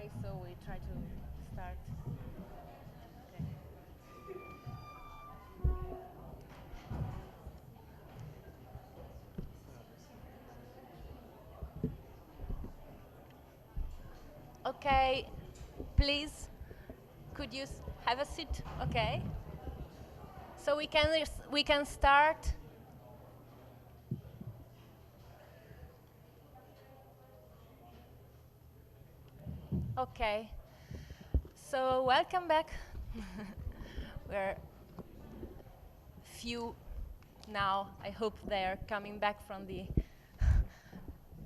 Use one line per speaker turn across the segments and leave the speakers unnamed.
Okay, so we try to start. Okay. Okay, please, could you have a seat? Okay. So we can start. Okay. So welcome back. We're few now. I hope they're coming back from the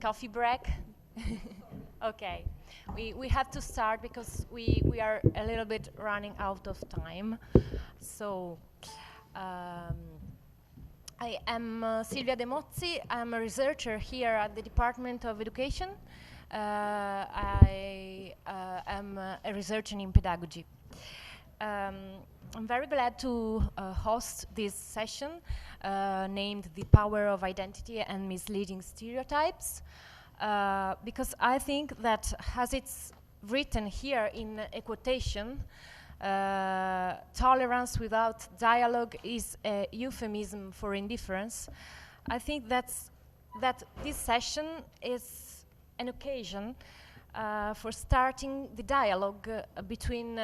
coffee break. Okay. We have to start because we are a little bit running out of time. So um, I am Silvia De Mozzi. I'm a researcher here at the Department of Education. I am a researcher in pedagogy. Um, I'm very glad to host this session named The Power of Identity and Misleading Stereotypes because I think that, as it's written here in a quotation, tolerance without dialogue is a euphemism for indifference. I think that this session is an occasion for starting the dialogue between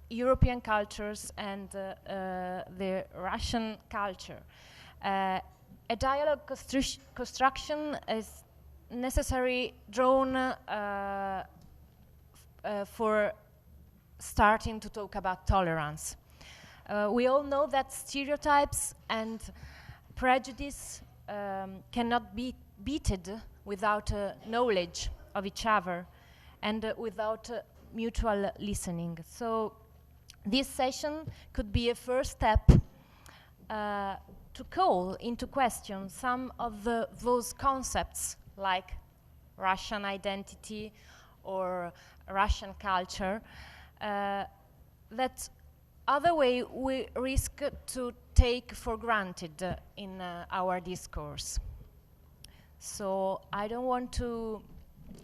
European cultures and the Russian culture. A dialogue construction is necessary drawn for starting to talk about tolerance. We all know that stereotypes and prejudice cannot be beaten without knowledge of each other and without mutual listening. So this session could be a first step to call into question some of those concepts like Russian identity or Russian culture that other way we risk to take for granted in our discourse. So I don't want to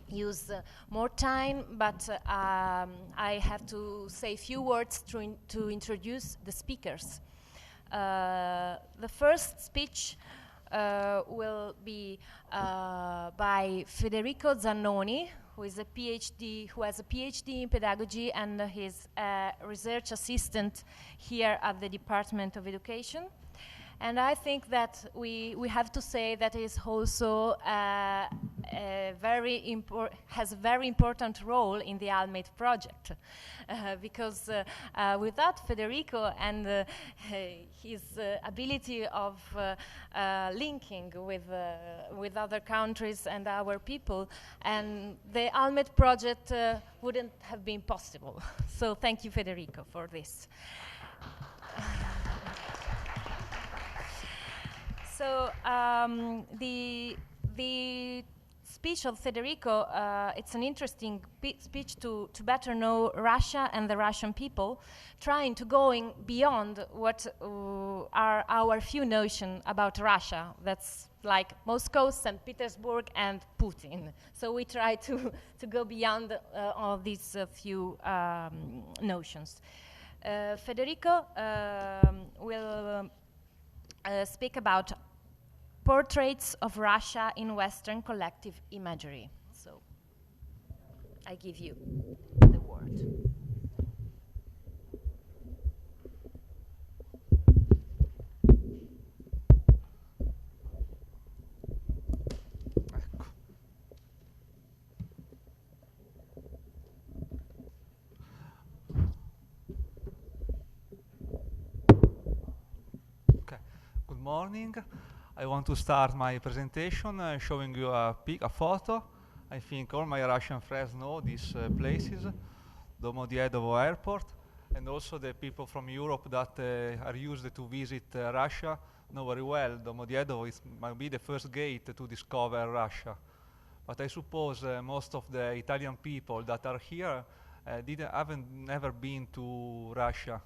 use more time, but I have to say a few words to introduce the speakers. The first speech will be by Federico Zannoni, who has a PhD in pedagogy and is a research assistant here at the Department of Education. And I think that we have to say that is also has a very important role in the Allmeet project, because without Federico and his ability of linking with other countries and our people, and the Allmeet project wouldn't have been possible. So thank you, Federico, for this. So the speech of Federico, it's an interesting speech to better know Russia and the Russian people, trying to going beyond what are our few notions about Russia. That's like Moscow, St. Petersburg, and Putin. So we try to go beyond all these few notions. Federico will speak about portraits of Russia in Western collective imagery. So I give you the word.
Ecco. Okay. Good morning. I want to start my presentation showing you a photo. I think all my Russian friends know these places, Domodyedovo Airport, and also the people from Europe that are used to visit Russia know very well. Domodyedovo might be the first gate to discover Russia. But I suppose most of the Italian people that are here haven't never been to Russia.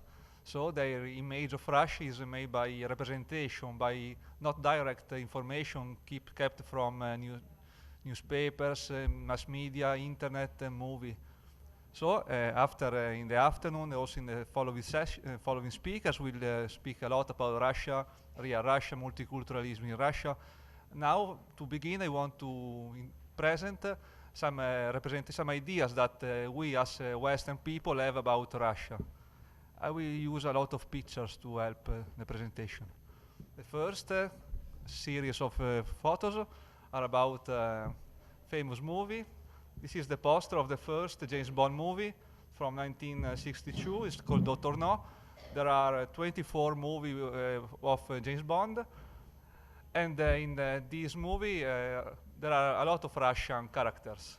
So their image of Russia is made by representation, by not direct information kept from newspapers, mass media, internet, and movie. So after in the afternoon, also in the following following speakers will speak a lot about Russia, real Russia, multiculturalism in Russia. Now, to begin, I want to present represent some ideas that we as Western people have about Russia. I will use a lot of pictures to help the presentation. The first series of photos are about famous movie. This is the poster of the first James Bond movie from 1962. It's called Dr. No. There are 24 movies of James Bond. And in this movie, there are a lot of Russian characters.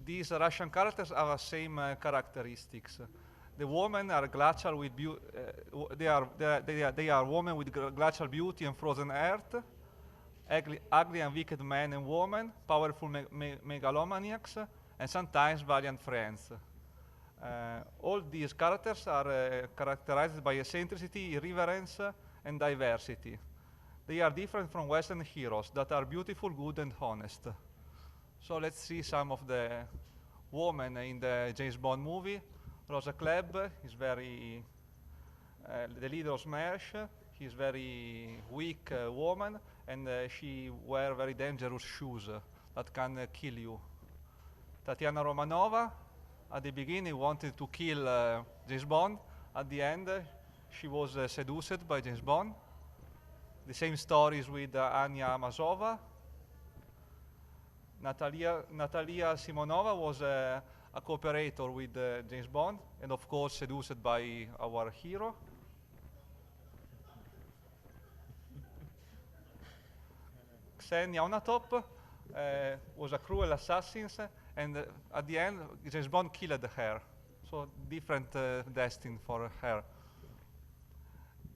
These Russian characters have the same characteristics. The women are glacial with they are women with glacial beauty and frozen earth, ugly and wicked men and women, powerful megalomaniacs, and sometimes valiant friends. All these characters are characterized by eccentricity, irreverence, and diversity. They are different from Western heroes that are beautiful, good, and honest. So let's see some of the women in the James Bond movie. Rosa Klebb is very, the leader of SMERSH. She's very weak woman, and she wears very dangerous shoes that can kill you. Tatiana Romanova, at the beginning, wanted to kill James Bond. At the end, she was seduced by James Bond. The same stories with Anya Amazova. Natalia Simonova was a cooperator with James Bond, and of course seduced by our hero. Ksenia Onatop was a cruel assassin, and at the end, James Bond killed her. So different destiny for her.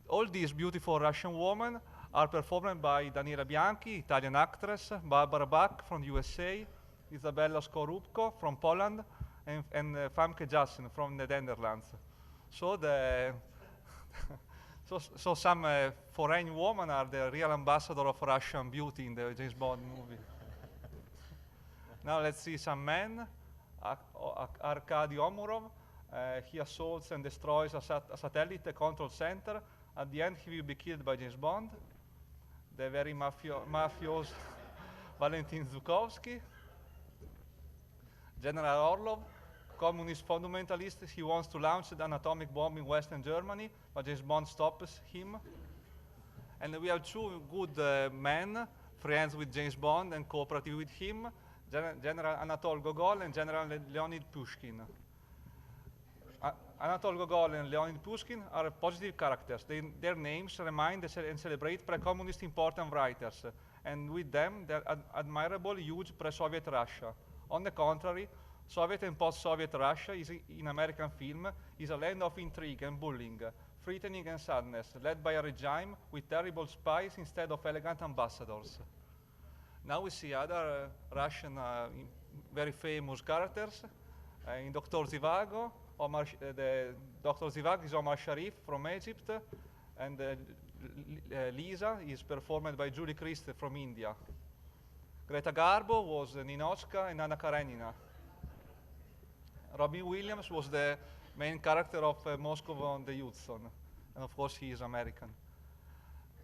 All these beautiful Russian women are performed by Daniela Bianchi, Italian actress, Barbara Bach from USA, Isabella Skorupko from Poland, and Famke Janssen from the Netherlands. So so some foreign women are the real ambassador of Russian beauty in the James Bond movie. Now let's see some men. Arkady Omurov, he assaults and destroys a satellite control center. At the end, he will be killed by James Bond. The very mafioso Valentin Zhukovsky. General Orlov, communist fundamentalist. He wants to launch an atomic bomb in Western Germany, but James Bond stops him. And we have two good men, friends with James Bond and cooperative with him, General Anatol Gogol and General Leonid Pushkin. Anatol Gogol and Leonid Pushkin are positive characters. Their names remind and celebrate pre-communist important writers, and with them, their admirable, huge pre-Soviet Russia. On the contrary, Soviet and post-Soviet Russia in American film is a land of intrigue and bullying, threatening and sadness, led by a regime with terrible spies instead of elegant ambassadors. Now we see other Russian very famous characters. In Dr. Zhivago, Dr. Zhivago is Omar Sharif from Egypt, and Lisa is performed by Julie Christ from India. Greta Garbo was Ninochka and Anna Karenina. Robin Williams was the main character of Moscow on the Hudson, and of course he is American.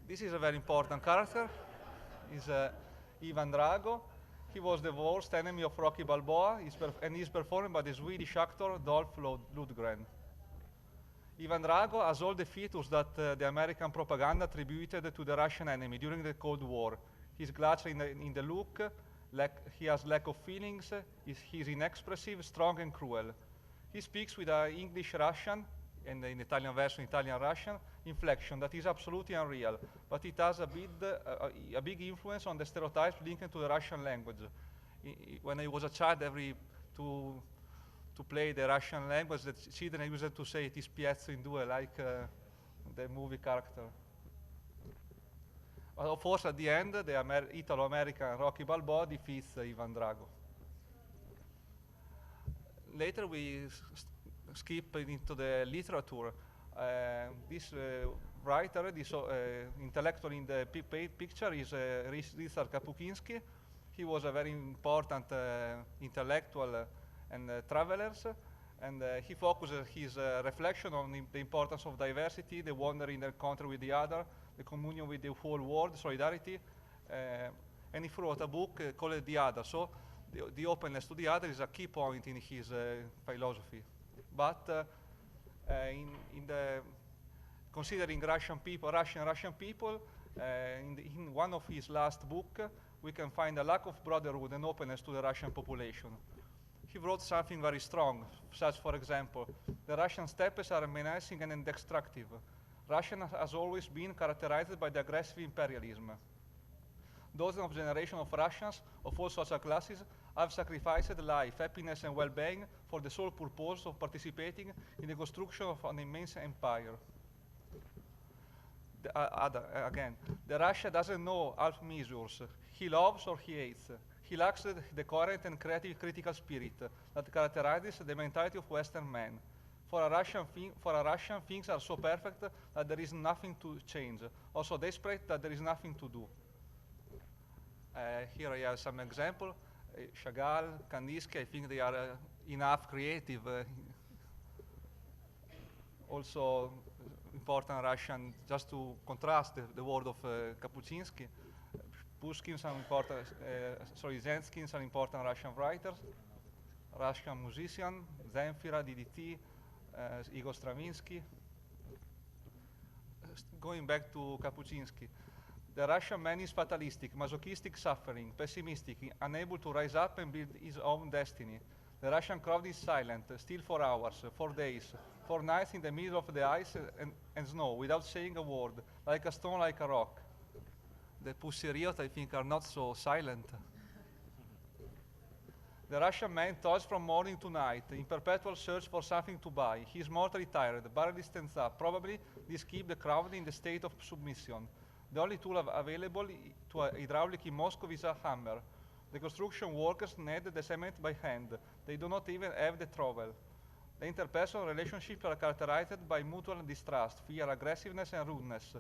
This is a very important character. He's Ivan Drago. He was the worst enemy of Rocky Balboa, and he's performed by the Swedish actor Dolph Lundgren. Ivan Drago has all the features that the American propaganda attributed to the Russian enemy during the Cold War. He's glacial in the look, he has lack of feelings, he's inexpressive, strong and cruel. He speaks with an English-Russian, and in Italian version, Italian-Russian, inflection that is absolutely unreal, but it has a big influence on the stereotypes linked to the Russian language. When I was a child, to play the Russian language, the children used to say, "Ti spiezzo in due," like the movie character. But of course, at the end, the Italo-American Rocky Balboa defeats Ivan Drago. Later, we skip into the literature. This writer, this intellectual in the picture is Richard Kapuscinski. He was a very important intellectual and travelers, and he focuses his reflection on the importance of diversity, the wonder in the encounter with the other, the communion with the whole world, solidarity, and he wrote a book called The Other. So the openness to the other is a key point in his philosophy. But in the considering Russian people, in one of his last book, we can find a lack of brotherhood and openness to the Russian population. He wrote something very strong, such, for example, the Russian steppes are menacing and destructive. Russia has always been characterized by the aggressive imperialism. Dozens of generations of Russians of all social classes have sacrificed life, happiness, and well-being for the sole purpose of participating in the construction of an immense empire. Again, the Russia doesn't know half measures. He loves or he hates. He lacks the current and creative critical spirit that characterizes the mentality of Western men. For a Russian, things are so perfect that there is nothing to change, or so desperate that there is nothing to do. Here I have some example. Chagall, Kandinsky, I think they are enough creative. Also important Russian, just to contrast the word of Kapuscinski. Pushkin's are important, Zenskin's are important Russian writers, Russian musician, Zemfira, DDT, Igor Stravinsky. Going back to Kapuscinski, the Russian man is fatalistic, masochistic, suffering, pessimistic, unable to rise up and build his own destiny. The Russian crowd is silent, still for hours, for days, for nights in the middle of the ice and snow, without saying a word, like a stone, like a rock. The Pussy Riot, I think, are not so silent. The Russian man toils from morning to night, in perpetual search for something to buy. He is mortally tired, barely stands up. Probably this keeps the crowd in the state of submission. The only tool available to a hydraulic in Moscow is a hammer. The construction workers knead the cement by hand. They do not even have the trowel. The interpersonal relationships are characterized by mutual distrust, fear, aggressiveness, and rudeness.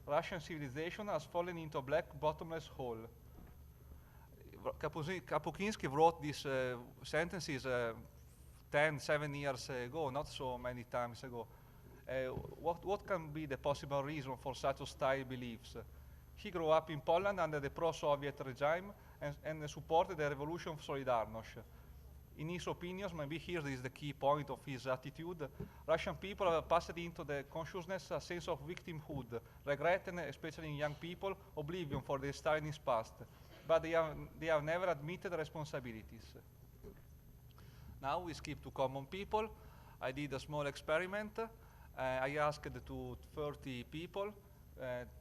Russian civilization has fallen into a black, bottomless hole. Kapuscinski wrote these sentences 7 years ago, not so many times ago. What can be the possible reason for such hostile beliefs? He grew up in Poland under the pro-Soviet regime and supported the revolution of Solidarność. In his opinions, maybe here is the key point of his attitude, Russian people have passed into the consciousness a sense of victimhood, regret, and especially in young people, oblivion for the Stalinist past. But they have never admitted responsibilities. Now we skip to common people. I did a small experiment. I asked to 30 people,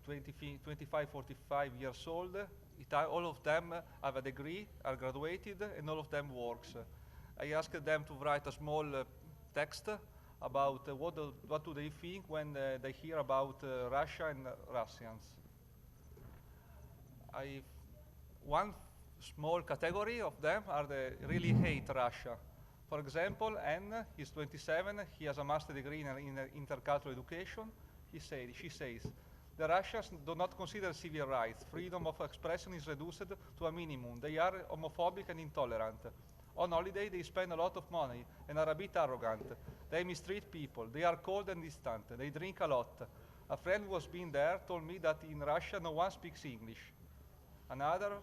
25, 45 years old. All of them have a degree, are graduated, and all of them works. I asked them to write a small text about what do they think when they hear about Russia and Russians. One small category of them are the really hate Russia. For example, N, he's 27, he has a master's degree in intercultural education. She says, the Russians do not consider civil rights. Freedom of expression is reduced to a minimum. They are homophobic and intolerant. On holiday, they spend a lot of money and are a bit arrogant. They mistreat people. They are cold and distant. They drink a lot. A friend who has been there told me that in Russia no one speaks English. Another,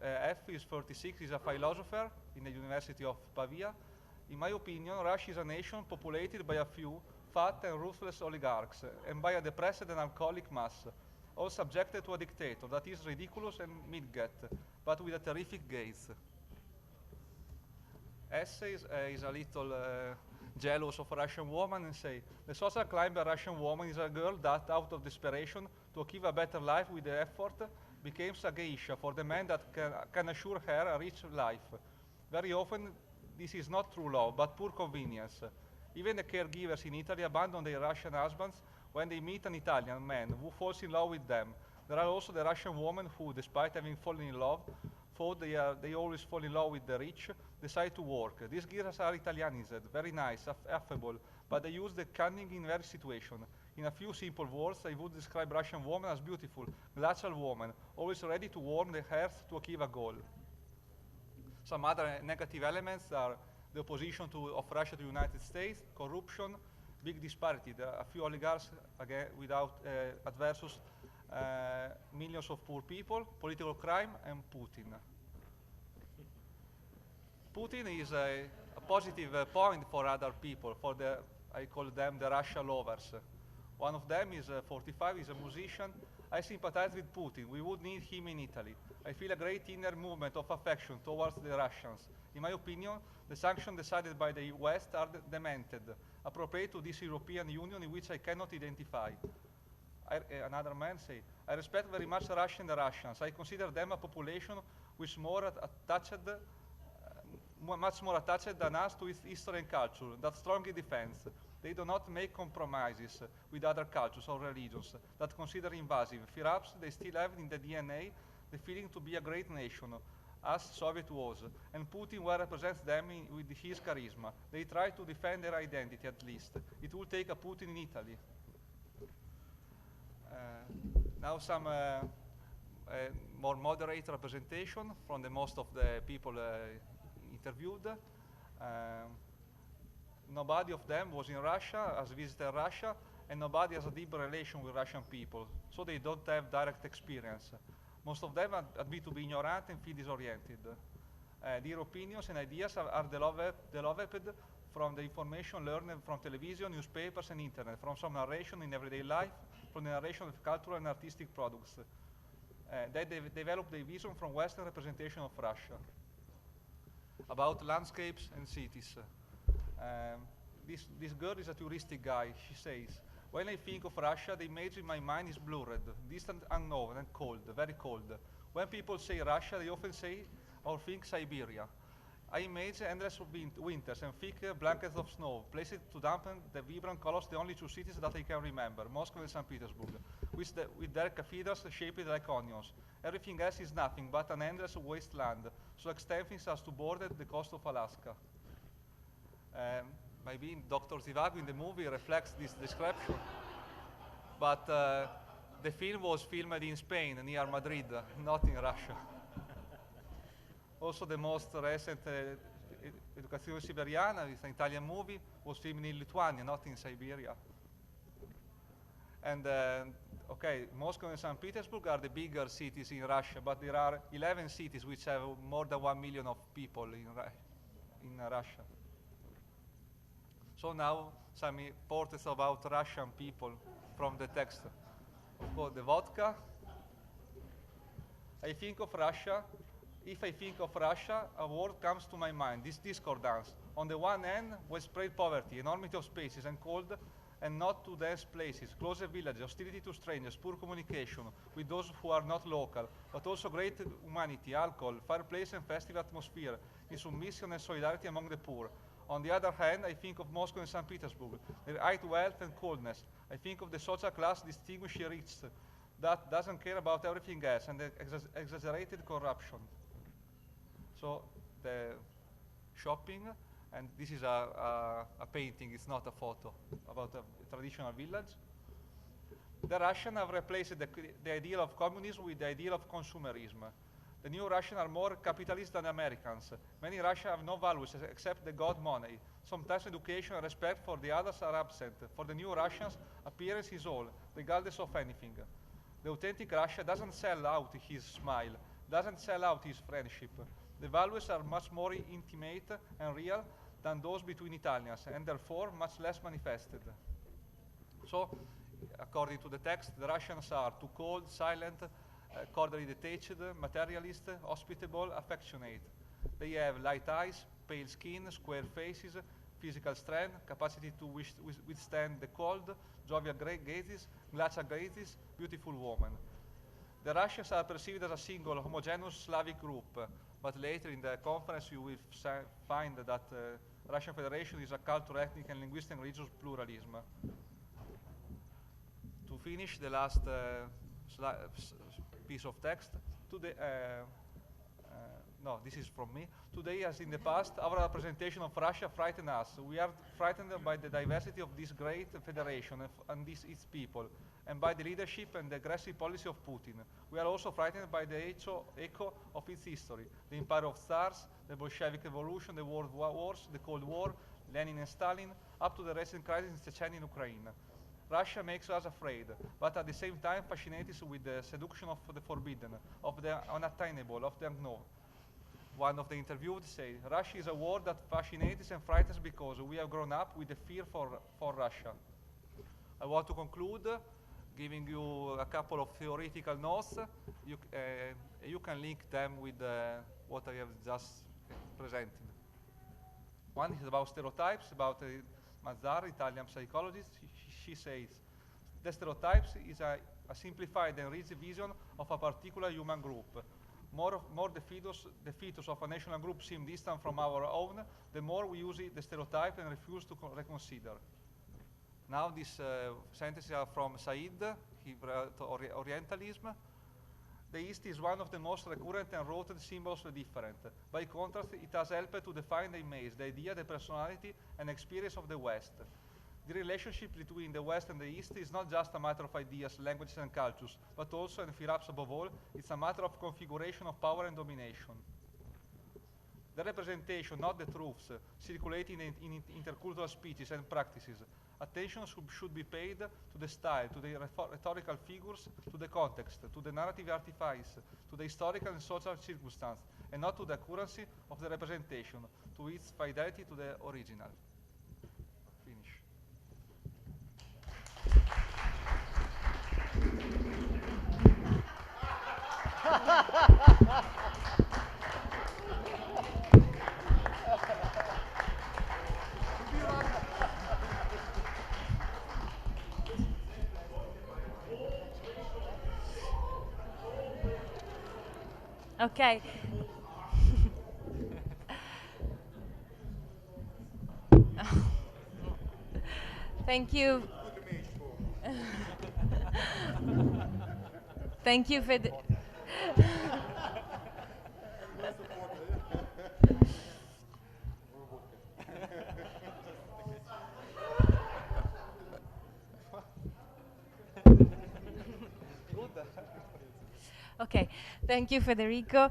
F is 46, is a philosopher in the University of Pavia. In my opinion, Russia is a nation populated by a few fat and ruthless oligarchs and by a depressed and alcoholic mass, all subjected to a dictator that is ridiculous and midget, but with a terrific gaze. S is a little jealous of a Russian woman and say, the social climber Russian woman is a girl that, out of desperation to achieve a better life with the effort, becomes a geisha for the man that can assure her a rich life. Very often, this is not true love, but poor convenience. Even the caregivers in Italy abandon their Russian husbands when they meet an Italian man who falls in love with them. There are also the Russian women who, despite having fallen in love, thought they always fall in love with the rich, decide to work. These girls are Italianized, very nice, affable, but they use the cunning in every situation. In a few simple words, I would describe Russian woman as beautiful, glacial woman, always ready to warm the hearth to achieve a goal. Some other negative elements are the opposition of Russia to the United States, corruption, big disparity. There are a few oligarchs again without adversus millions of poor people, political crime, and Putin. Putin is a positive point for other people, for the, I call them the Russia lovers. One of them is 45, is a musician. I sympathize with Putin. We would need him in Italy. I feel a great inner movement of affection towards the Russians. In my opinion, the sanctions decided by the West are demented, appropriate to this European Union in which I cannot identify. Another man say, I respect very much Russia and the Russians. I consider them a population which much more attached than us to its history and culture, that strongly defends. They do not make compromises with other cultures or religions that consider invasive. Perhaps they still have in the DNA the feeling to be a great nation, as Soviet was, and Putin well represents them with his charisma. They try to defend their identity at least. It will take a Putin in Italy. Now some more moderate representation from the most of the people interviewed. Nobody of them was in Russia, has visited Russia, and nobody has a deep relation with Russian people, so they don't have direct experience. Most of them admit to be ignorant and feel disoriented. Their opinions and ideas are developed from the information learned from television, newspapers, and internet, from some narration in everyday life, from the narration of cultural and artistic products. They develop their vision from Western representation of Russia. About landscapes and cities. This girl is a touristic guy. She says, when I think of Russia, the image in my mind is blurred, distant, unknown, and cold, very cold. When people say Russia, they often say or think Siberia. I imagine endless winters and thick blankets of snow, placed to dampen the vibrant colors, the only two cities that I can remember, Moscow and St. Petersburg, with their cathedrals shaped like onions. Everything else is nothing but an endless wasteland, so extensive as to border the coast of Alaska. Maybe Dr. Zhivago in the movie reflects this description, but the film was filmed in Spain, near Madrid, not in Russia. Also, the most recent Educazione Siberiana, it's an Italian movie, was filmed in Lithuania, not in Siberia. And okay, Moscow and St. Petersburg are the bigger cities in Russia, but there are 11 cities which have more than 1 million of people in Russia. So now some reports about Russian people from the text. Of course, the vodka. I think of Russia. If I think of Russia, a word comes to my mind, this discordance. On the one hand, widespread poverty, enormity of spaces and cold and not to dense places, closer villages, hostility to strangers, poor communication with those who are not local, but also great humanity, alcohol, fireplace and festive atmosphere, in submission and solidarity among the poor. On the other hand, I think of Moscow and St. Petersburg, their high wealth and coldness. I think of the social class distinguished rich that doesn't care about everything else and the exaggerated corruption. So the shopping, and this is a painting, it's not a photo, about a traditional village. The Russians have replaced the ideal of communism with the ideal of consumerism. The new Russians are more capitalist than Americans. Many Russians have no values except the god money. Sometimes education and respect for the others are absent. For the new Russians, appearance is all, regardless of anything. The authentic Russia doesn't sell out his smile, doesn't sell out his friendship. The values are much more intimate and real than those between Italians, and therefore much less manifested. So, according to the text, the Russians are too cold, silent, cordially detached, materialist, hospitable, affectionate. They have light eyes, pale skin, square faces, physical strength, capacity to withstand the cold, jovial gazes, glacial gazes, beautiful women. The Russians are perceived as a single, homogeneous Slavic group, but later in the conference you will find that Russian Federation is a cultural, ethnic, and linguistic and religious pluralism. To finish, the last piece of text, no, this is from me. Today, as in the past, our representation of Russia frightened us. We are frightened by the diversity of this great federation and its people, and by the leadership and the aggressive policy of Putin. We are also frightened by the echo of its history, the empire of Tsars, the Bolshevik Revolution, the World Wars, the Cold War, Lenin and Stalin, up to the recent crisis in Chechnya and Ukraine. Russia makes us afraid, but at the same time fascinates with the seduction of the forbidden, of the unattainable, of the unknown. One of the interviewed said, Russia is a war that fascinates and frightens because we have grown up with the fear for Russia. I want to conclude giving you a couple of theoretical notes. You can link them with what I have just presented. One is about stereotypes, about Mazzar, Italian psychologist. She says, the stereotypes is a simplified and rigid vision of a particular human group. More the fetus of a national group seem distant from our own, the more we use the stereotype and refuse to reconsider. Now these sentences are from Said, he wrote Orientalism. The East is one of the most recurrent and rooted symbols of the different. By contrast, it has helped to define the image, the idea, the personality, and experience of the West. The relationship between the West and the East is not just a matter of ideas, languages, and cultures, but also, and perhaps above all, it's a matter of configuration of power and domination. The representation, not the truths, circulating in intercultural speeches and practices. Attention should be paid to the style, to the rhetorical figures, to the context, to the narrative artifice, to the historical and social circumstance, and not to the accuracy of the representation, to its fidelity to the original. Finish.
Okay. Thank you. Thank you for the Okay, thank you, Federico,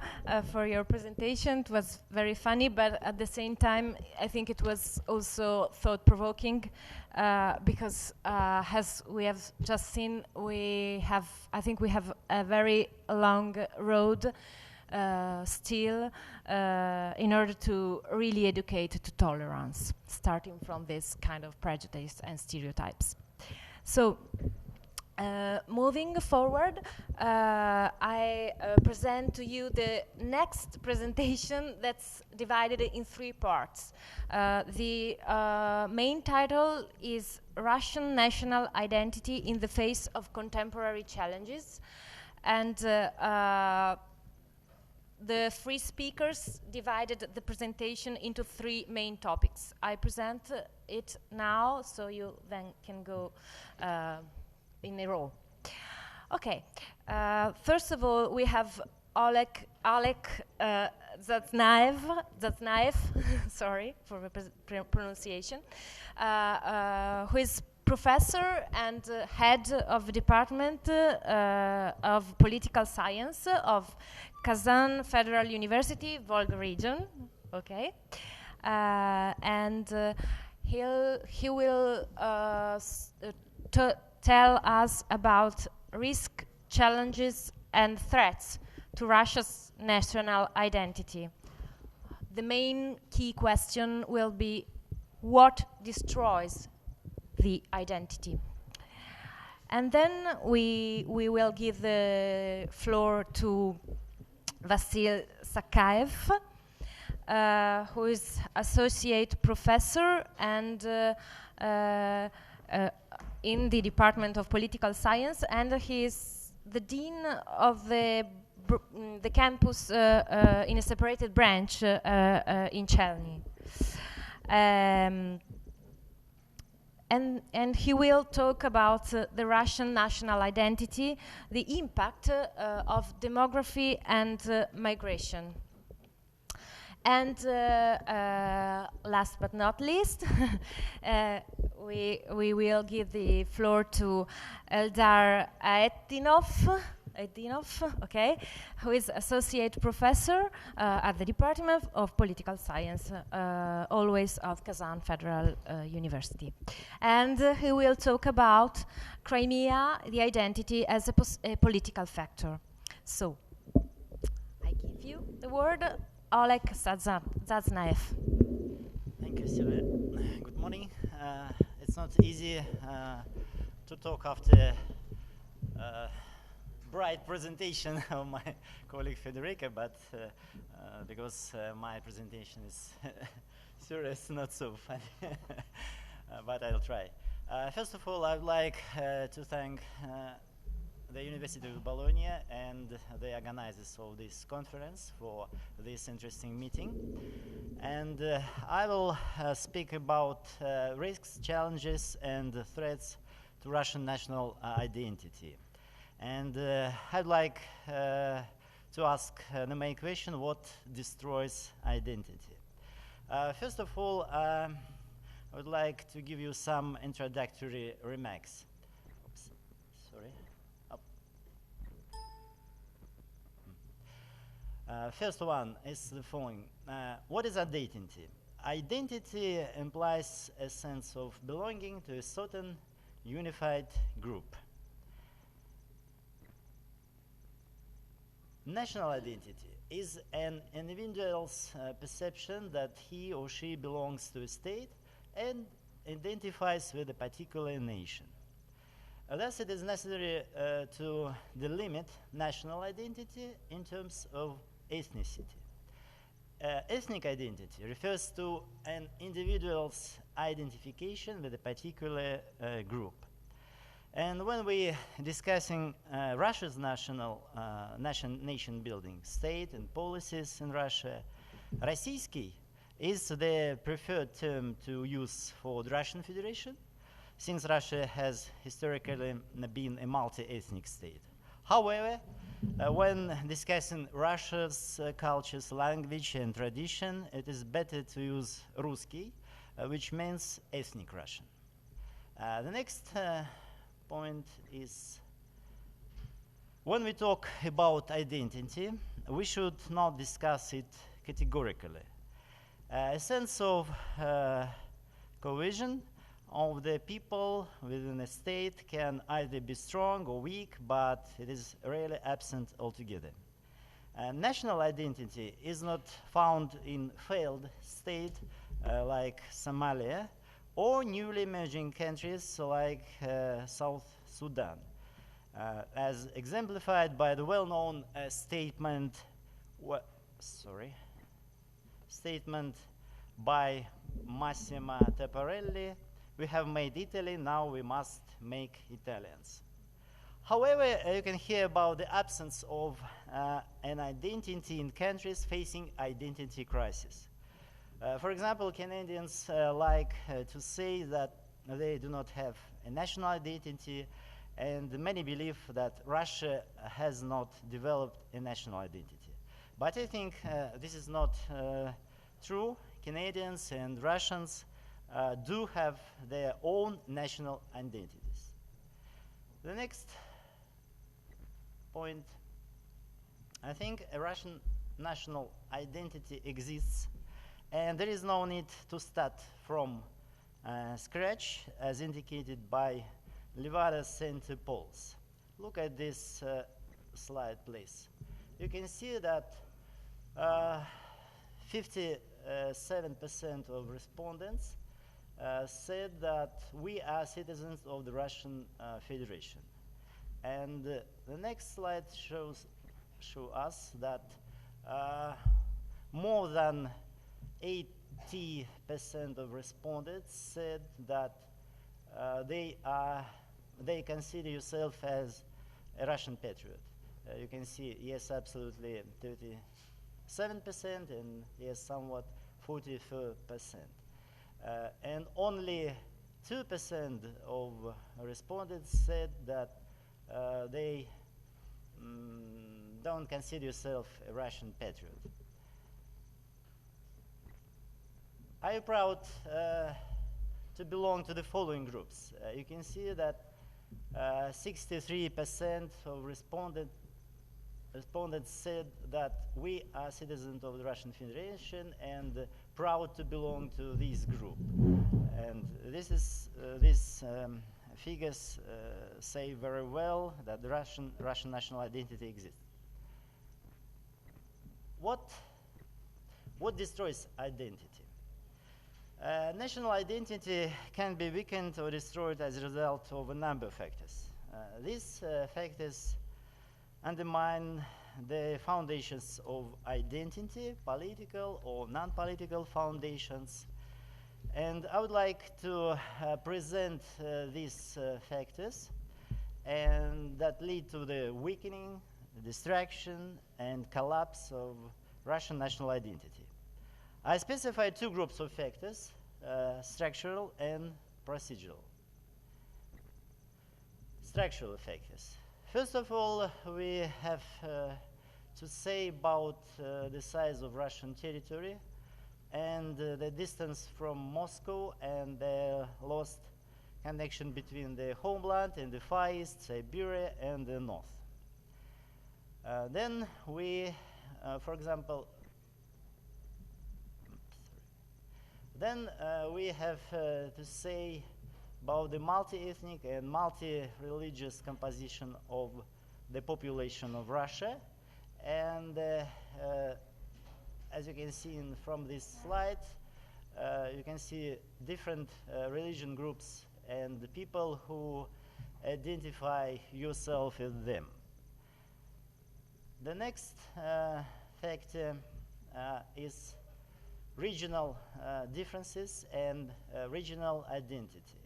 for your presentation. It was very funny, but at the same time, I think it was also thought-provoking because, as we have just seen, I think we have a very long road still in order to really educate to tolerance, starting from this kind of prejudice and stereotypes. So. Moving forward, I present to you the next presentation that's divided in 3 parts. The main title is Russian National Identity in the Face of Contemporary Challenges. And the 3 speakers divided the presentation into 3 main topics. I present it now, so you then can go in a row. Okay, first of all, we have Oleg Zaznaev, sorry for the pronunciation, who is professor and head of the Department of Political Science of Kazan Federal University, Volga region. Okay, and he will tell us about risk, challenges, and threats to Russia's national identity. The main key question will be what destroys the identity. And then we will give the floor to Vasil Sakaev, who is associate professor and in the Department of Political Science, and he is the dean of the campus in a separated branch in Chelny. And he will talk about the Russian national identity, the impact of demography and migration. And last but not least, we will give the floor to Eldar Aetinov, okay, who is associate professor at the Department of Political Science, always of Kazan Federal University. And he will talk about Crimea, the identity as a political factor. So, I give you the word, Oleg Zaznaev.
Thank you, Sylvia. Good morning. It's not easy to talk after bright presentation of my colleague Federica, but because my presentation is serious, not so funny, but I'll try. First of all, I'd like to thank the University of Bologna and the organizers of this conference for this interesting meeting. And I will speak about risks, challenges, and threats to Russian national identity. And I'd like to ask the main question: what destroys identity? First of all, I would like to give you some introductory remarks. Oops, sorry. First one is the following. What is identity? Identity implies a sense of belonging to a certain unified group. National identity is an individual's perception that he or she belongs to a state and identifies with a particular nation. Thus, it is necessary to delimit national identity in terms of ethnicity. Ethnic identity refers to an individual's identification with a particular group. And when we're discussing Russia's nation building, state and policies in Russia, Российский is the preferred term to use for the Russian Federation, since Russia has historically been a multi-ethnic state. However, when discussing Russia's cultures, language, and tradition, it is better to use Русский, which means ethnic Russian. The next point is, when we talk about identity, we should not discuss it categorically. A sense of cohesion of the people within a state can either be strong or weak, but it is rarely absent altogether. National identity is not found in failed states like Somalia or newly emerging countries like South Sudan, as exemplified by the well-known statement by Massimo Tapparelli: "We have made Italy, now we must make Italians." However, you can hear about the absence of an identity in countries facing identity crisis. For example, Canadians like to say that they do not have a national identity, and many believe that Russia has not developed a national identity. But I think this is not true. Canadians and Russians do have their own national identities. The next point, I think a Russian national identity exists, and there is no need to start from scratch, as indicated by Levada's and polls. Look at this slide, please. You can see that 57% of respondents said that we are citizens of the Russian Federation. And the next slide shows us that more than 80% of respondents said that they consider yourself as a Russian patriot. You can see yes, absolutely 37%, and yes, somewhat 44%. And only 2% of respondents said that they don't consider yourself a Russian patriot. I am proud to belong to the following groups. You can see that 63% of respondents said that we are citizens of the Russian Federation and proud to belong to this group. And these figures say very well that the Russian national identity exists. What destroys identity? National identity can be weakened or destroyed as a result of a number of factors. These factors undermine the foundations of identity, political or non-political foundations. And I would like to present these factors and that lead to the weakening, distraction, and collapse of Russian national identity. I specify two groups of factors, structural and procedural. Structural factors. First of all, we have to say about the size of Russian territory and the distance from Moscow and the lost connection between the homeland and the Far East, Siberia, and the North. Then we, for example, we have to say about the multi-ethnic and multi-religious composition of the population of Russia. And as you can see from this slide, you can see different religion groups and the people who identify yourself as them. The next factor is regional differences and regional identity.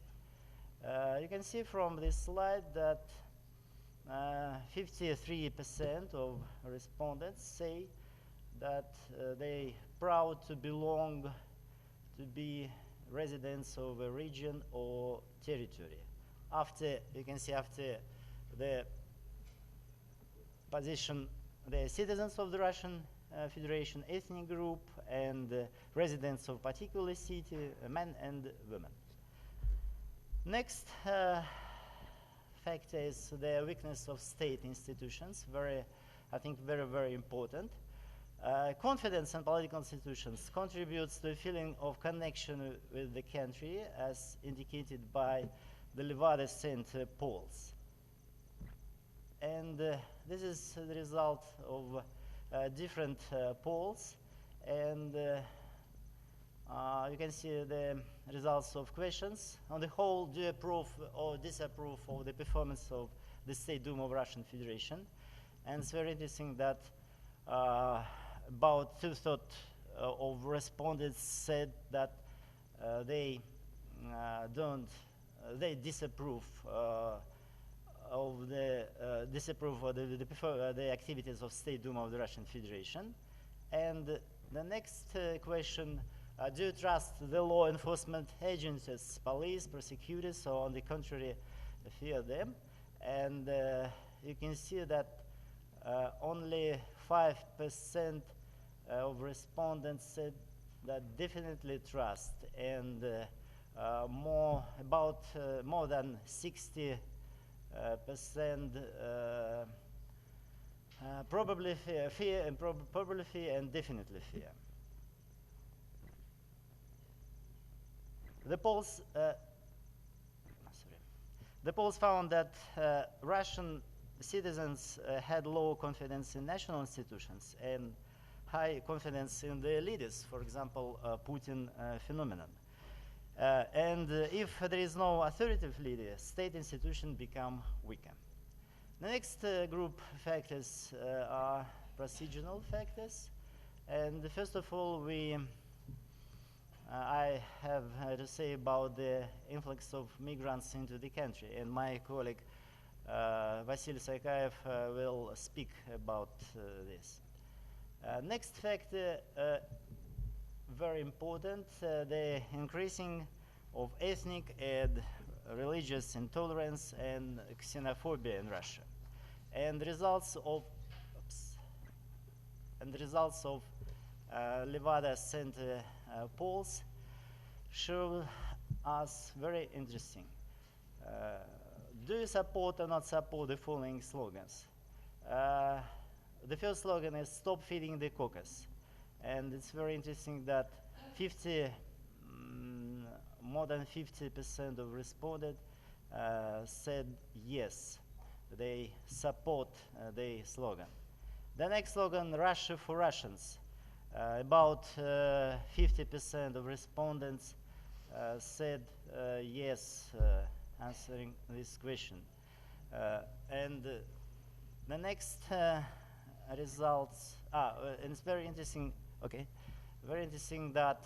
You can see from this slide that 53% of respondents say that they proud to belong to be residents of a region or territory. After, you can see after the position, the citizens of the Russian Federation, ethnic group, and residents of particular city, men and women. Next factor is the weakness of state institutions, I think very important. Confidence in political institutions contributes to a feeling of connection with the country, as indicated by the Levada Center polls. And this is the result of different polls, and you can see the results of questions. On the whole, do you approve or disapprove of the performance of the State Duma of Russian Federation? And it's very interesting that about 2/3 of respondents said that they disapprove of the activities of State Duma of the Russian Federation. And the next question, do you trust the law enforcement agencies, police, prosecutors, or on the contrary, fear them? And you can see that only 5% of respondents said that definitely trust, and more than 60% probably fear and probably fear and definitely fear. The polls found that Russian citizens had low confidence in national institutions and high confidence in their leaders, for example, Putin phenomenon. And if there is no authoritative leader, state institutions become weaker. The next group factors are procedural factors. And first of all, I have to say about the influx of migrants into the country, and my colleague Vasily Sakaev will speak about this. Next factor, very important, the increasing of ethnic and religious intolerance and xenophobia in Russia, and results of Levada Center polls show us very interesting. Do you support or not support the following slogans? The first slogan is "Stop feeding the caucus," and it's very interesting that 50, more than 50% of respondents said yes, they support the slogan. The next slogan, "Russia for Russians." About 50% of respondents said yes, answering this question. And the next results, and it's very interesting, okay, very interesting that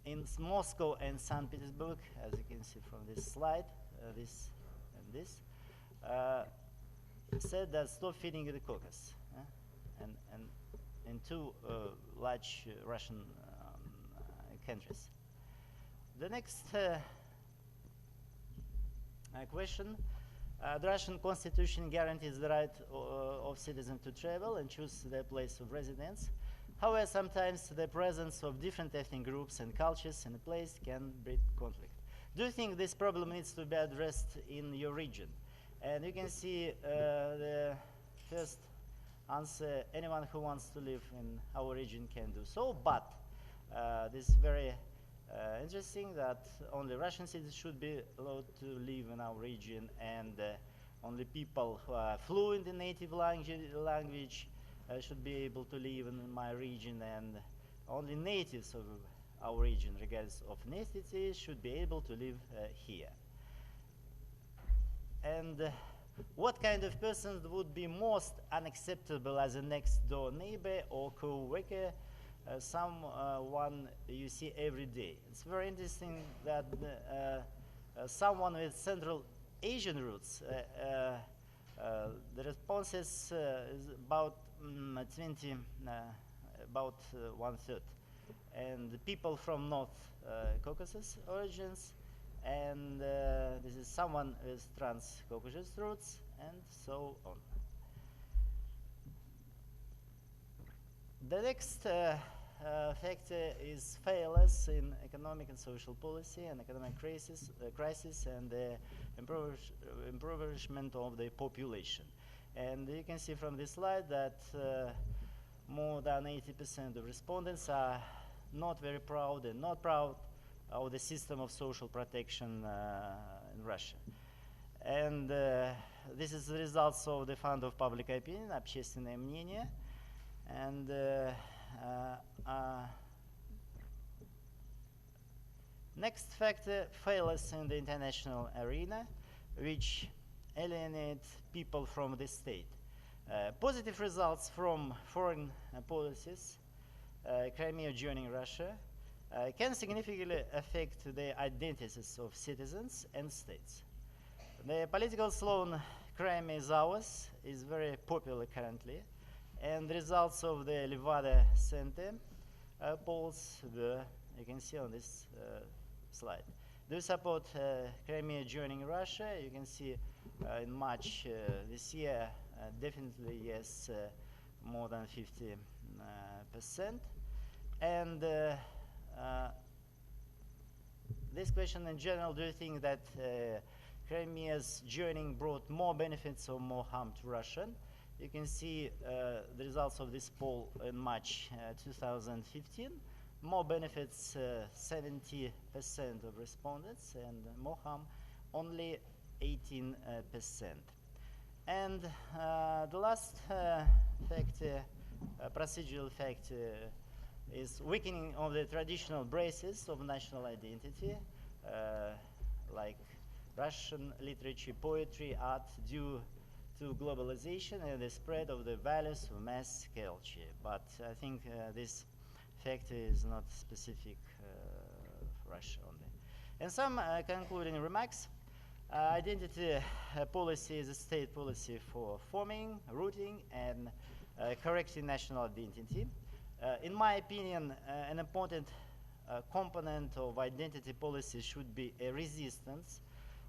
in Moscow and St. Petersburg, as you can see from this slide, this and this, said that stop feeding the caucus, and in two large Russian countries. The next question. The Russian constitution guarantees the right of citizens to travel and choose their place of residence. However, sometimes the presence of different ethnic groups and cultures in a place can breed conflict. Do you think this problem needs to be addressed in your region? And you can see the first answer, anyone who wants to live in our region can do so, but this is very interesting that only Russian citizens should be allowed to live in our region, and only people who are fluent in native language should be able to live in my region, and only natives of our region, regardless of ethnicity, should be able to live here. And what kind of persons would be most unacceptable as a next door neighbor or co-worker, someone you see every day? It's very interesting that someone with Central Asian roots, the responses is about 20, about 1/3, and the people from North Caucasus origins, and this is someone with trans-Caucasus roots, and so on. The next factor is failures in economic and social policy and economic crisis and the impoverishment of the population. And you can see from this slide that more than 80% of respondents are not very proud and not proud of the system of social protection in Russia. And this is the results of the Fund of Public Opinion, общественное мнение. And next factor, failures in the international arena, which alienate people from the state. Positive results from foreign policies, Crimea joining Russia, can significantly affect the identities of citizens and states. The political slogan "Crimea is ours" is very popular currently, and the results of the Levada Center polls were, you can see on this slide. Do you support Crimea joining Russia? You can see in March this year, definitely yes, more than 50%. And this question in general, do you think that Crimea's joining brought more benefits or more harm to Russia? You can see the results of this poll in March 2015. More benefits, 70% of respondents, and more harm, only 18%. And the last factor, procedural factor, is weakening of the traditional bases of national identity, like Russian literature, poetry, art, due to globalization and the spread of the values of mass culture. But I think this factor is not specific for Russia only. And some concluding remarks. Identity policy is a state policy for forming, rooting, and correcting national identity. In my opinion, an important component of identity policy should be a resistance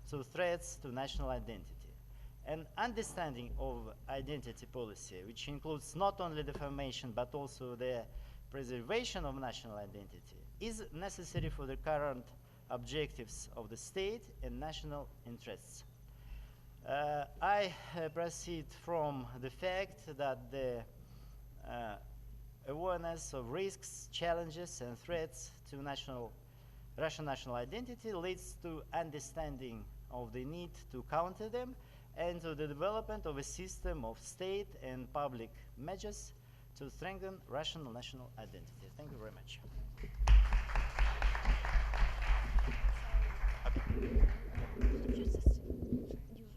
to threats to national identity. An understanding of identity policy, which includes not only the formation but also the preservation of national identity is necessary for the current objectives of the state and national interests. I proceed from the fact that the awareness of risks, challenges, and threats to Russian national identity leads to understanding of the need to counter them and to the development of a system of state and public measures to strengthen Russian national identity. Thank you very much.
You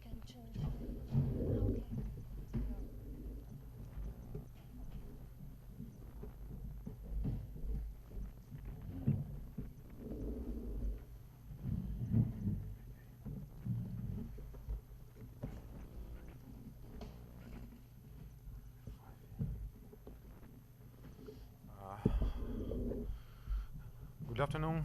can change. Okay.
Good afternoon.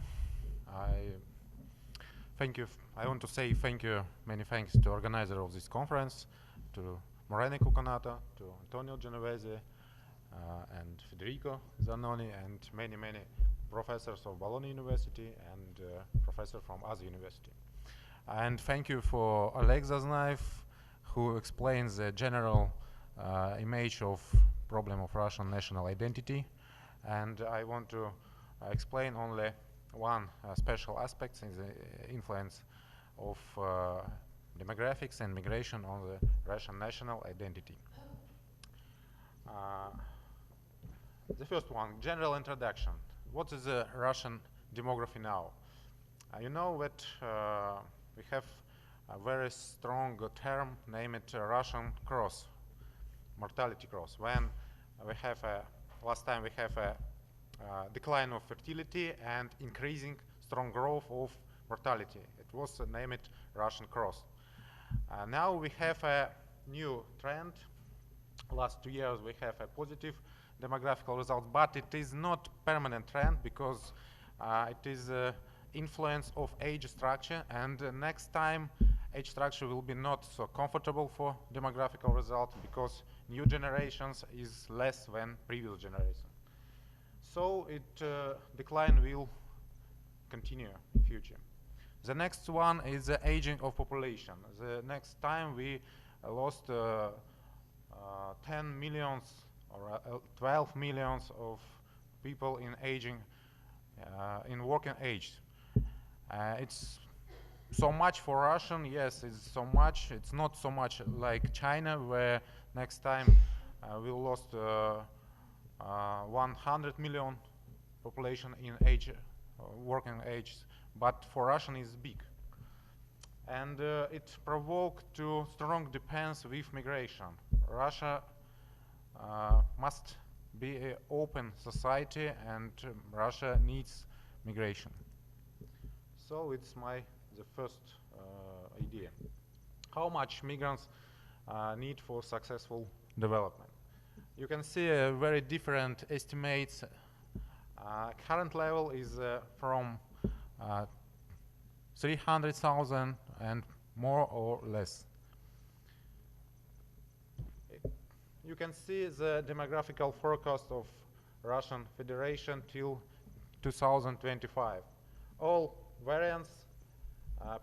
I want to say thank you, many thanks to organizer of this conference, to Morena Cucanata, to Antonio Genovese, and Federico Zanoni, and many professors of Bologna University and professors from other university. And thank you for Oleg Zaznaev, who explains the general image of problem of Russian national identity. And I want to explain only one special aspect in the influence of demographics and migration on the Russian national identity. The first one, general introduction. What is the Russian demography now? You know that we have a very strong term named Russian cross, mortality cross. When we have last time we have a decline of fertility and increasing strong growth of mortality. It was named Russian cross. Now we have a new trend. Last 2 years we have a positive demographical result, but it is not permanent trend because it is influence of age structure, and next time age structure will be not so comfortable for demographical result because new generations is less than previous generation. So decline will continue in future. The next one is the aging of population. The next time we lost 10 millions or 12 millions of people in aging, in working age. It's so much for Russian, yes, it's so much. It's not so much like China, where next time we lost 100 million population in age, working age, but for Russian is big. And it provoked to strong depends with migration. Russia must be an open society, and Russia needs migration. So it's the first idea. How much migrants need for successful development? You can see very different estimates. Current level is from 300,000 and more or less. You can see the demographical forecast of Russian Federation till 2025. All variants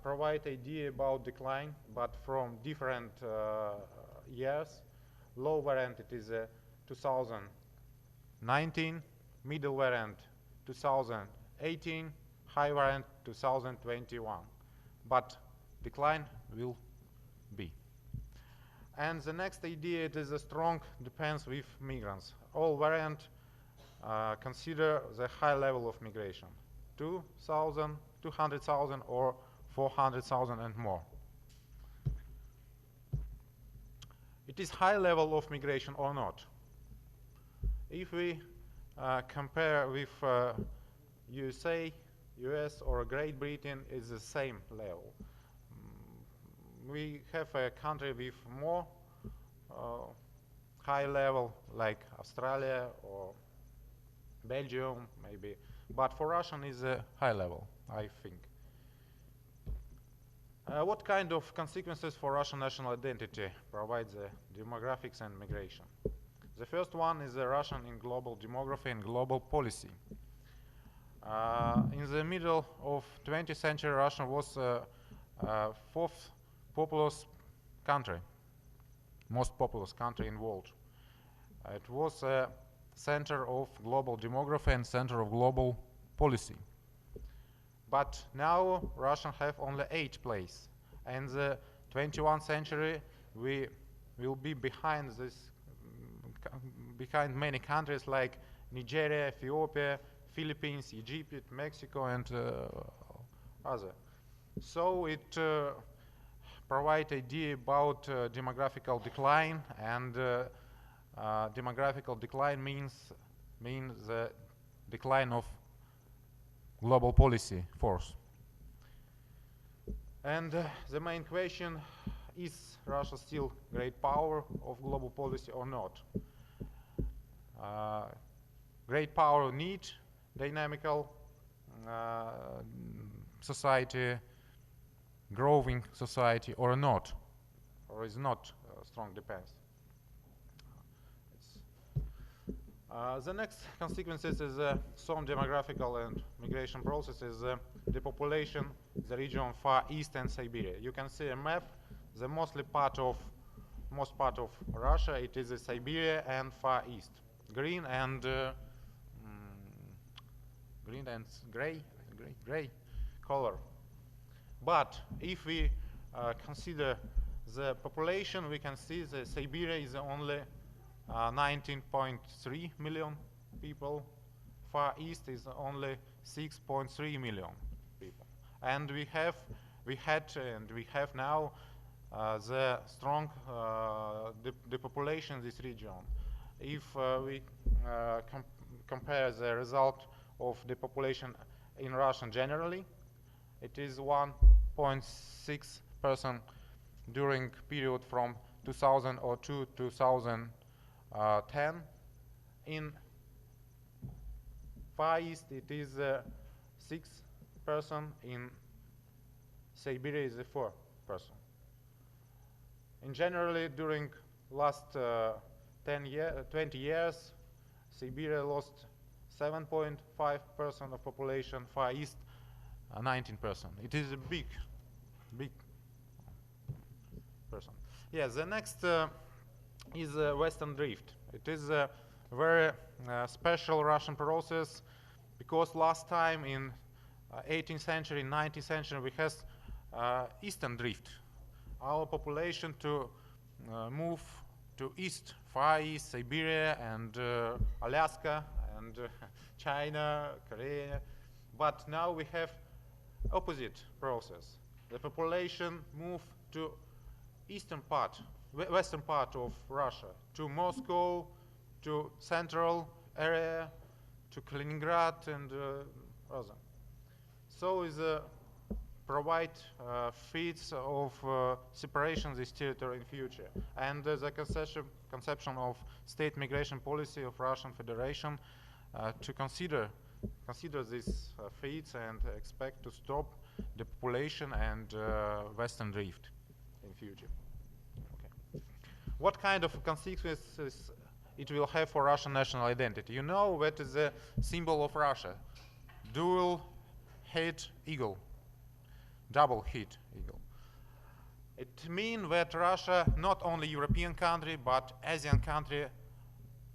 provide idea about decline, but from different years. Low variant it is 2019, middle variant 2018, high variant 2021. But decline will be. And the next idea, it is a strong depends with migrants. All variant consider the high level of migration, 2,000, 200,000 or 400,000 and more. It is high level of migration or not. If we compare with USA, US or Great Britain, is the same level. We have a country with more high level like Australia or Belgium maybe, but for Russian is a high level, I think. What kind of consequences for Russian national identity provides the demographics and migration? The first one is Russian in global demography and global policy. In the middle of 20th century, Russia was fourth populous country, most populous country in the world. It was a center of global demography and center of global policy. But now Russia have only 8th place. And the 21st century we will be behind this, behind many countries like Nigeria, Ethiopia, Philippines, Egypt, Mexico, and other. So it provides idea about demographical decline, and demographical decline means the decline of global policy force. And the main question is Russia still great power of global policy or not? Great power need dynamical society, growing society or not, or is not strong depends. The next consequences is some demographical and migration processes. The population, the region Far East and Siberia. You can see a map. The most part of Russia, it is Siberia and Far East. Green and gray color. But if we consider the population, we can see that Siberia is only 19.3 million people. Far East is only 6.3 million people. And we had and we have now the strong depopulation in this region. If we compare the result of the population in Russia generally, it is 1.6% during period from 2002 to 2010. In Far East it is 6%, in Siberia is 4%. In generally during last 20 years, Siberia lost 7.5% of population, Far East 19%. It is a big person. Yes, the next is Western Drift. It is a very special Russian process, because last time in 18th century, 19th century, we had Eastern Drift. Our population to move to East, Far East, Siberia, and Alaska, and China, Korea. But now we have opposite process. The population move to eastern part, western part of Russia, to Moscow, to central area, to Kaliningrad, and other. So is provide feeds of separation of this territory in future. And the conception of state migration policy of Russian Federation to consider these feeds and expect to stop the population and Western Drift in future. Okay. What kind of consequences it will have for Russian national identity? You know what is the symbol of Russia? Dual head eagle, double head eagle. It means that Russia not only European country but Asian country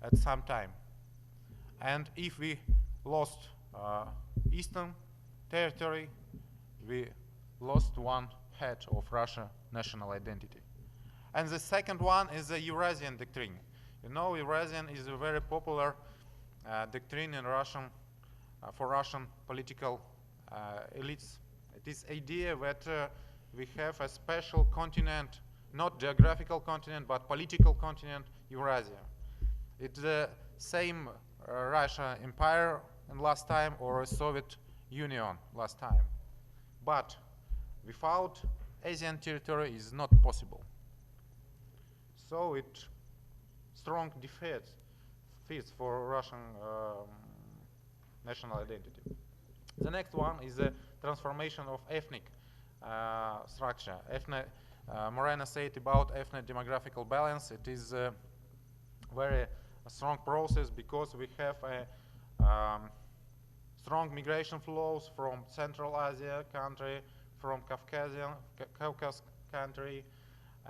at some time. And if we lost eastern territory, we lost one head of Russia national identity. And the second one is the Eurasian doctrine. You know, Eurasian is a very popular doctrine in Russian for Russian political elites. It is idea that we have a special continent, not geographical continent, but political continent, Eurasia. It's the same Russia Empire in last time or Soviet Union last time. But without Asian territory is not possible. So it strong defeats for Russian national identity. The next one is the transformation of ethnic structure. Morena said about ethnic demographical balance. It is very a strong process because we have a strong migration flows from Central Asia country, from Caucasus country,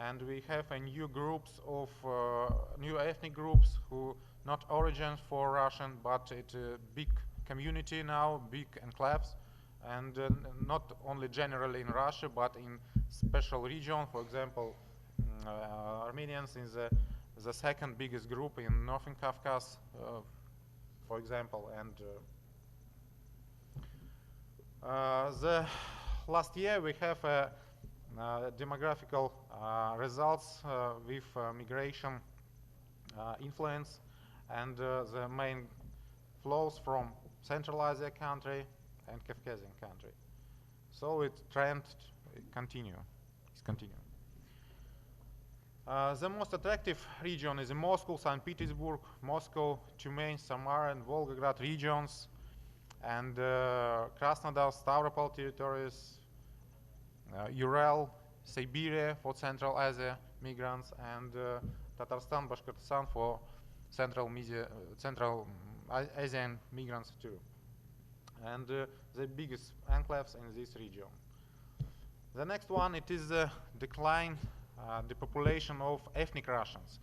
and we have a new groups of new ethnic groups who not origins for Russian, but it's a big community now, big enclaves, and not only generally in Russia, but in special region. For example, Armenians is the second biggest group in Northern Caucasus, for example, and the last year we have demographical results with migration influence, and the main flows from Central Asia country and Caucasian country. So it trend is continuing. The most attractive region is Moscow, St. Petersburg, Moscow, Tyumen, Samara, and Volgograd regions, and Krasnodar, Stavropol territories, Ural, Siberia for Central Asia migrants, and Tatarstan, Bashkortostan for Central Asian migrants too. And the biggest enclaves in this region. The next one, it is the decline, the population of ethnic Russians.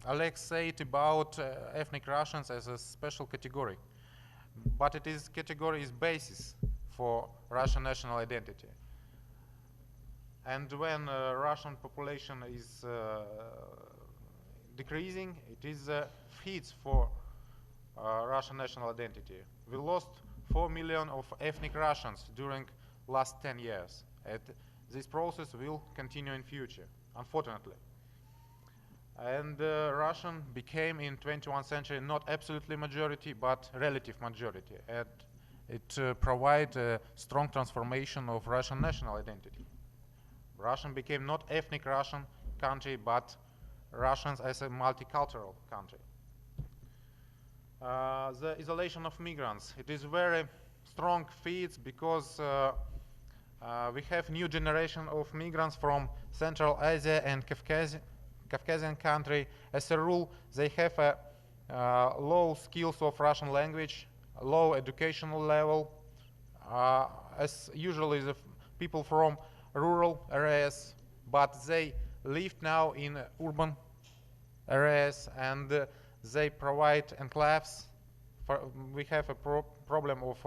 Alex said about ethnic Russians as a special category, but it is category is basis for Russian national identity. And when Russian population is decreasing, it is feeds for Russian national identity. We lost 4 million of ethnic Russians during last 10 years. And this process will continue in future, unfortunately. And Russian became in 21st century not absolutely majority, but relative majority. And it provides a strong transformation of Russian national identity. Russian became not ethnic Russian country, but Russians as a multicultural country. The isolation of migrants, it is very strong feeds because we have new generation of migrants from Central Asia and Caucasian country. As a rule, they have a low skills of Russian language, low educational level, as usually the people from rural areas, but they live now in urban areas, and they provide enclaves. We have a problem of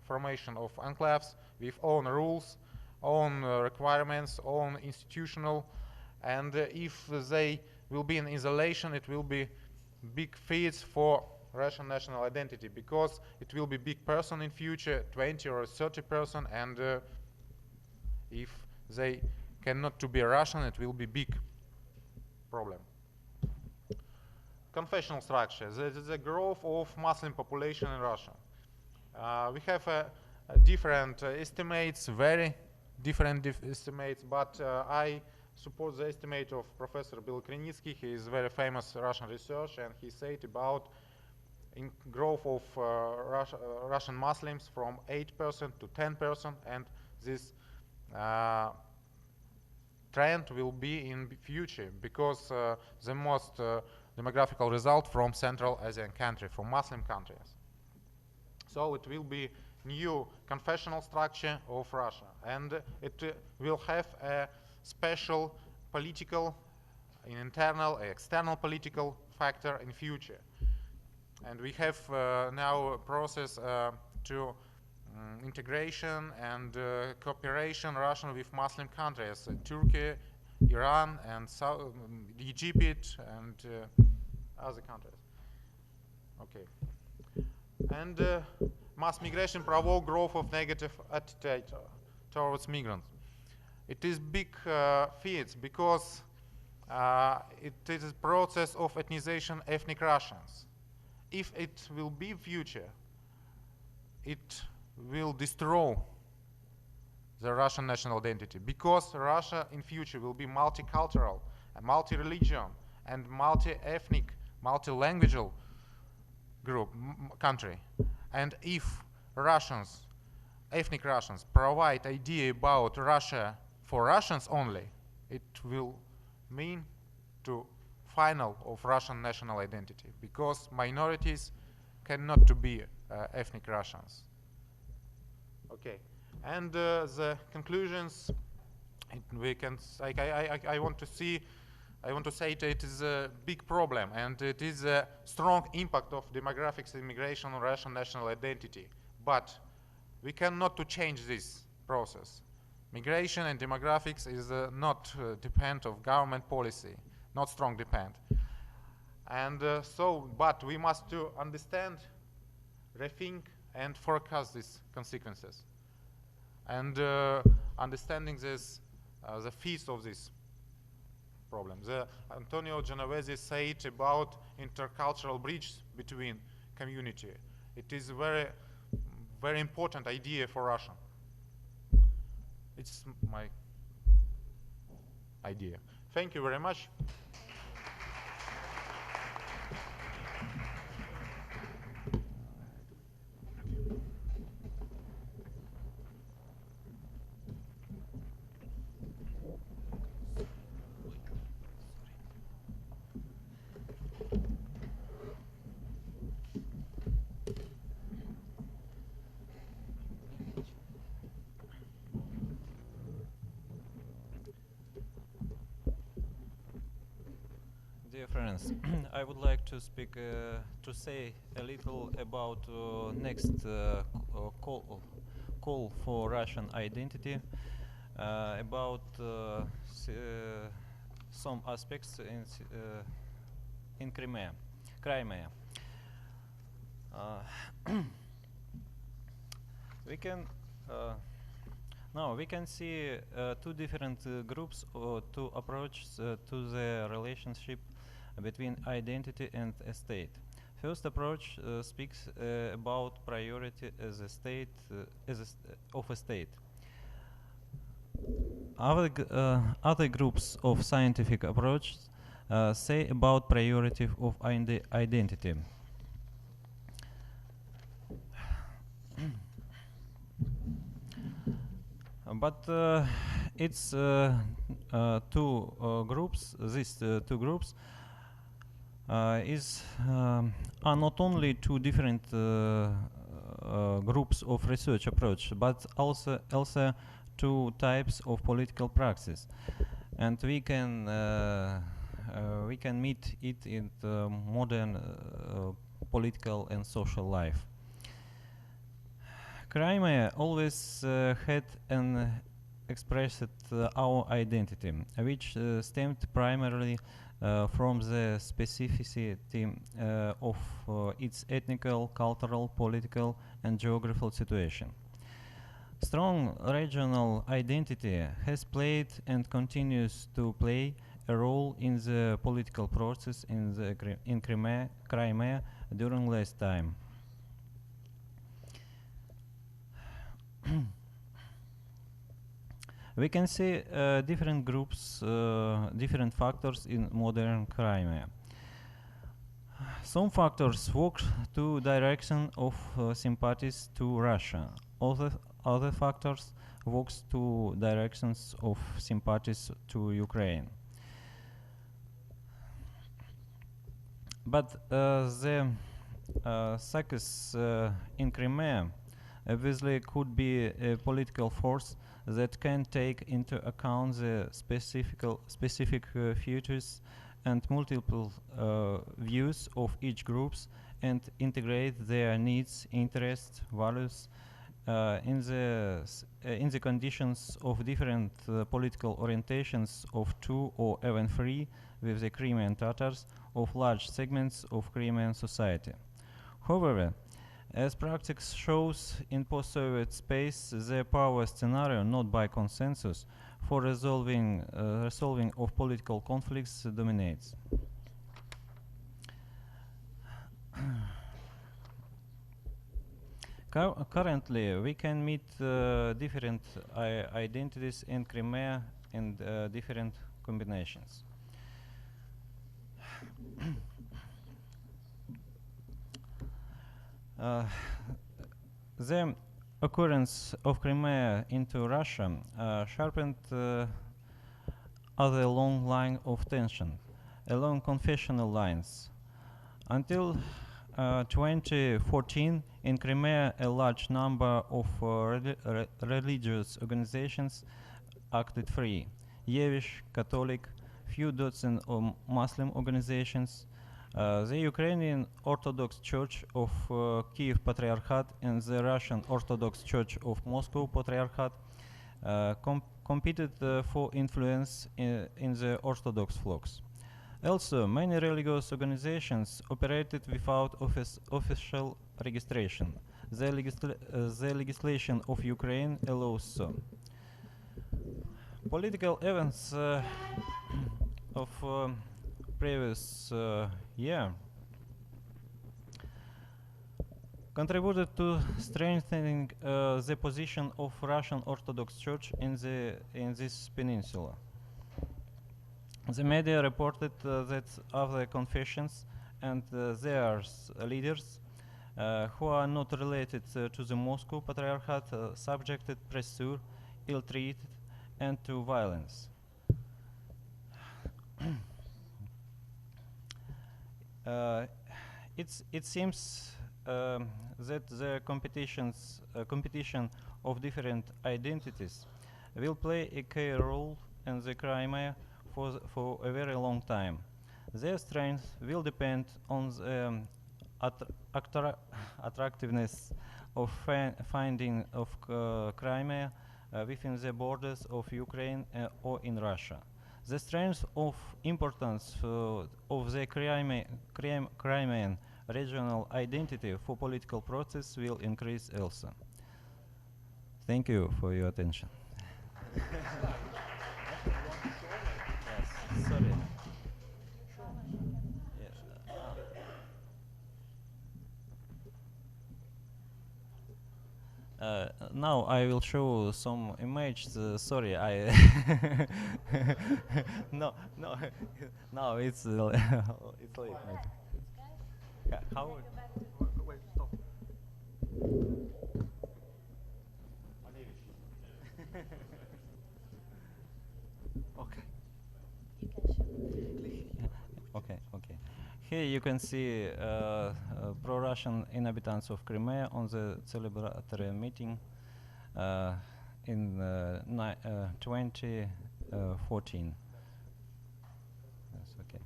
formation of enclaves with own rules, own requirements, own institutional, and if they will be in isolation, it will be big feeds for Russian national identity, because it will be big person in future, 20 or 30 person, and if they cannot to be Russian, it will be big problem. Confessional structure, the growth of Muslim population in Russia. We have different estimates, very different estimates, but I support the estimate of Professor Bill Krenitsky. He is very famous Russian researcher, and he said about in growth of Russian Muslims from 8% to 10%, and this trend will be in future, because the most demographical result from Central Asian country, from Muslim countries. So it will be new confessional structure of Russia, and it will have a special political, internal, external political factor in future. And we have now a process to integration and cooperation Russian with Muslim countries, Turkey, Iran, and Egypt, and other countries. Okay. And mass migration provoke growth of negative attitude towards migrants. It is big feats because it is a process of ethnization ethnic Russians. If it will be future, it will destroy the Russian national identity, because Russia in future will be multicultural and multi-religion and multi-ethnic, multi-languageal group country. And if Russians, ethnic Russians, provide idea about Russia for Russians only, it will mean to final of Russian national identity, because minorities cannot to be ethnic Russians. Okay, and the conclusions, we can. I want to see. I want to say that it is a big problem, and it is a strong impact of demographics, immigration, on Russian national identity. But we cannot to change this process. Migration and demographics is not depend of government policy, not strong depend. And but we must to understand, rethink, and forecast these consequences. And understanding this, the fees of this problem. Antonio Genovese said about intercultural bridge between community. It is very, very important idea for Russia. It's my idea. Thank you very much.
Dear friends, I would like to speak, to say a little about next call for Russian identity, about some aspects in Crimea. We can now we can see two different groups to approach to the relationship between identity and a state. First approach speaks about priority as a state of a state. Other groups of scientific approaches say about priority of identity. But it's two groups. These two groups are not only two different groups of research approach, but also two types of political praxis, and we can meet it in the modern political and social life. Crimea always had an expressed our identity, which stemmed primarily from the specificity of its ethnical, cultural, political, and geographical situation. Strong regional identity has played and continues to play a role in the political process in Crimea during last time. We can see different groups, different factors in modern Crimea. Some factors work to direction of sympathies to Russia. Other factors works to directions of sympathies to Ukraine. But the success in Crimea obviously could be a political force that can take into account the specific features and multiple views of each groups and integrate their needs, interests, values in the conditions of different political orientations of two or even three with the Crimean Tatars of large segments of Crimean society. However, as practice shows in post-Soviet space, the power scenario, not by consensus, for resolving of political conflicts dominates. Currently, we can meet different identities in Crimea in different combinations. The occurrence of Crimea into Russia sharpened other long line of tension, along confessional lines. Until 2014, in Crimea, a large number of religious organizations acted free. Jewish, Catholic, few dozen Muslim organizations, the Ukrainian Orthodox Church of Kiev Patriarchate and the Russian Orthodox Church of Moscow Patriarchate competed for influence in the Orthodox flocks. Also, many religious organizations operated without official registration. The legislation of Ukraine allows so. Political events of previous year contributed to strengthening the position of Russian Orthodox Church in this peninsula. The media reported that other confessions and their leaders who are not related to the Moscow Patriarchate subjected pressure, ill-treated, and to violence. It seems that the competition of different identities will play a key role in the Crimea for a very long time. Their strength will depend on the attractiveness of finding of Crimea within the borders of Ukraine or in Russia. The strength of importance of the Crimean regional identity for political process will increase also. Thank you for your attention. Yes, sorry. Now I will show some images. Sorry, I no. Now it's it's late. How?
Wait, stop. Okay.
Okay. Here you can see pro-Russian inhabitants of Crimea on the celebratory meeting in 2014. Yes, okay.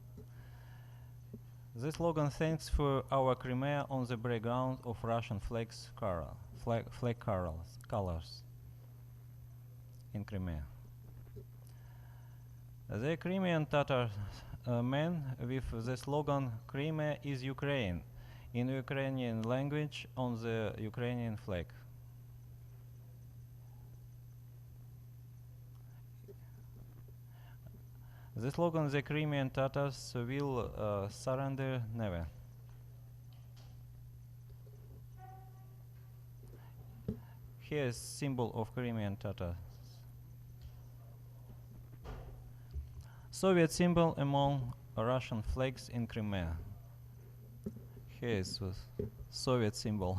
The slogan "Thanks for our Crimea" on the background of Russian flag colors in Crimea. The Crimean Tatar men with the slogan "Crimea is Ukraine" in Ukrainian language on the Ukrainian flag. The slogan "The Crimean Tatars will surrender never." Here is symbol of Crimean Tatars. Soviet symbol among Russian flags in Crimea. Here is Soviet symbol.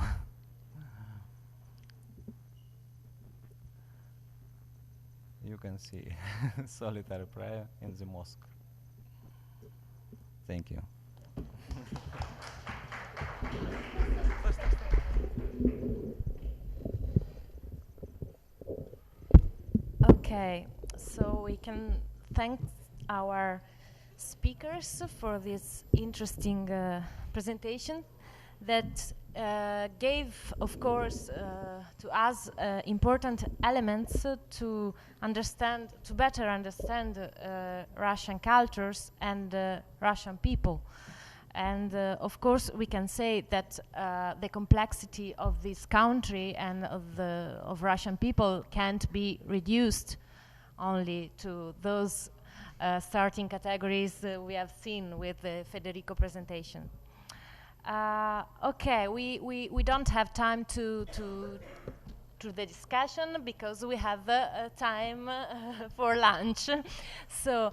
You can see solitary prayer in the mosque. Thank you.
Okay, so we can thank our speakers for this interesting presentation that gave, of course, to us important elements to better understand Russian cultures and Russian people. And of course, we can say that the complexity of this country and of Russian people can't be reduced only to those starting categories we have seen with the Federico presentation. Okay, we don't have time to the discussion because we have time for lunch. So,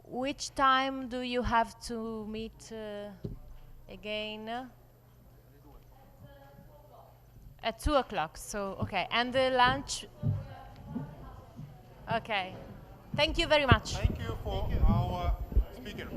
which time do you have to meet again? At 2 o'clock. So, okay, and the lunch. Okay. Thank you very much.
Thank you for our speaker.